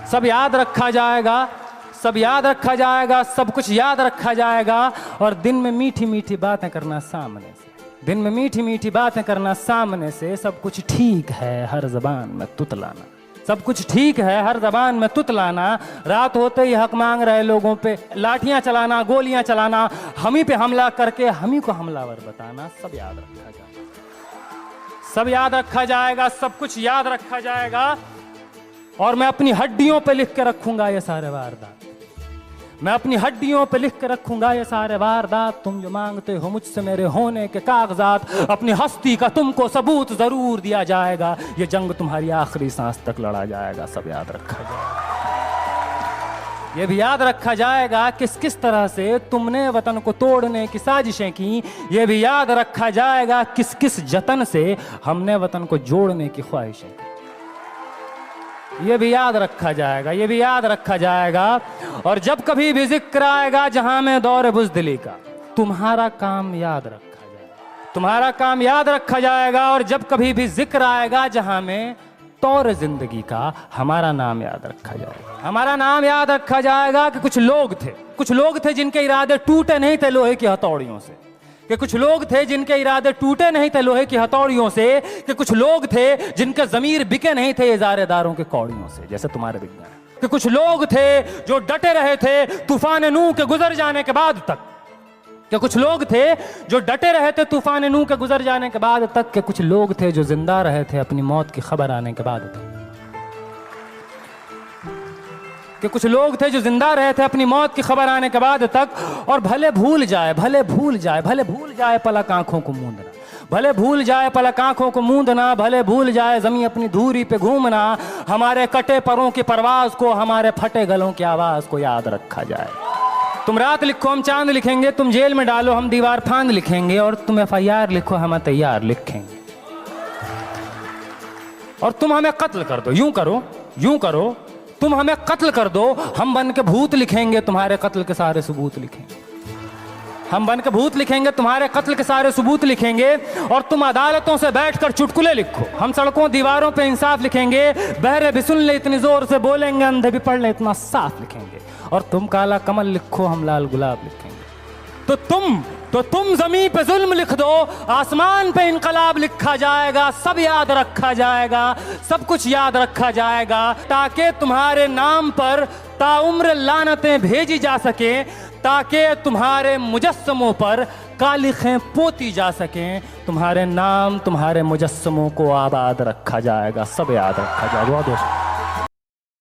सब याद रखा जाएगा, सब याद रखा जाएगा, सब कुछ याद रखा जाएगा। और दिन में मीठी मीठी बातें करना सामने से, दिन में मीठी मीठी बातें करना सामने से। सब कुछ ठीक है हर ज़बान में तुतलाना, सब कुछ ठीक है हर ज़बान में तुतलाना। रात होते ही हक मांग रहे लोगों पे लाठियां चलाना, गोलियां चलाना, हम ही पे हमला करके हम ही को हमलावर बताना। सब याद रखा जाएगा, सब याद रखा जाएगा, सब कुछ याद रखा जाएगा। और मैं अपनी हड्डियों पे लिख के रखूंगा ये सारे वारदात, मैं अपनी हड्डियों पे लिख के रखूंगा ये सारे वारदात। तुम जो मांगते हो मुझसे मेरे होने के कागजात, अपनी हस्ती का तुमको सबूत जरूर दिया जाएगा। ये जंग तुम्हारी आखिरी सांस तक लड़ा जाएगा। सब याद रखा जाएगा, ये भी याद रखा जाएगा किस किस तरह से तुमने वतन को तोड़ने की साजिशें की। ये भी याद रखा जाएगा किस किस जतन से हमने वतन को जोड़ने की ख्वाहिशें की। ये भी याद रखा जाएगा, ये भी याद रखा जाएगा। और जब कभी भी जिक्र आएगा जहां में दौर बुज़दिली का, तुम्हारा काम याद रखा जाएगा, तुम्हारा काम याद रखा जाएगा। और जब कभी भी जिक्र आएगा जहां में तौर जिंदगी का, हमारा नाम याद रखा जाएगा, हमारा नाम याद रखा जाएगा। कि कुछ लोग थे जिनके इरादे टूटे नहीं थे लोहे की हथौड़ियों से, कि कुछ लोग थे जिनके इरादे टूटे नहीं थे लोहे की हथौड़ियों से, कि कुछ लोग थे जिनके ज़मीर बिके नहीं थे इज़ारेदारों के कौड़ियों से, जैसे तुम्हारे बिक गए। कि कुछ लोग थे जो डटे रहे थे तूफान नूह के गुजर जाने के बाद तक, कि कुछ लोग थे जो डटे रहे थे तूफान नूह के गुजर जाने के बाद तक, कि कुछ लोग थे जो जिंदा रहे थे अपनी मौत की खबर आने के बाद तक, कि कुछ लोग थे जो जिंदा रहे थे अपनी मौत की खबर आने के बाद तक। और भले भूल जाए, भले भूल जाए, भले भूल जाए पलक आंखों को मूंदना, भले भूल जाए पलक आंखों को मूंदना, भले भूल जाए ज़मीं अपनी धूरी पे घूमना, हमारे कटे परों की परवाज को, हमारे फटे गलों की आवाज को याद रखा जाए। तुम रात लिखो हम चांद लिखेंगे, तुम जेल में डालो हम दीवार फांद लिखेंगे, और तुम FIR लिखो हम तैयार लिखेंगे। और तुम हमें कत्ल कर दो, यूं करो, यूं करो, तुम हमें कत्ल कर दो, हम बन के भूत लिखेंगे, तुम्हारे कत्ल के सारे सबूत लिखेंगे। हम बन के भूत लिखेंगे, तुम्हारे कत्ल के सारे सबूत लिखेंगे। और तुम अदालतों से बैठकर चुटकुले लिखो, हम सड़कों दीवारों पे इंसाफ लिखेंगे। बहरे भी सुन ले इतनी जोर से बोलेंगे, अंधे भी पढ़ ले इतना साफ लिखेंगे। और तुम काला कमल लिखो हम लाल गुलाब लिखेंगे। तो तुम ज़मीं पे जुल्म लिख दो, आसमान पे इनकलाब लिखा जाएगा। सब याद रखा जाएगा, सब कुछ याद रखा जाएगा, ताकि तुम्हारे नाम पर ताउम्र लानतें भेजी जा सके, ताकि तुम्हारे मुजस्समों पर कालिखें पोती जा सकें। तुम्हारे नाम, तुम्हारे मुजस्समों को आबाद रखा जाएगा, सब याद रखा जाएगा। बहुत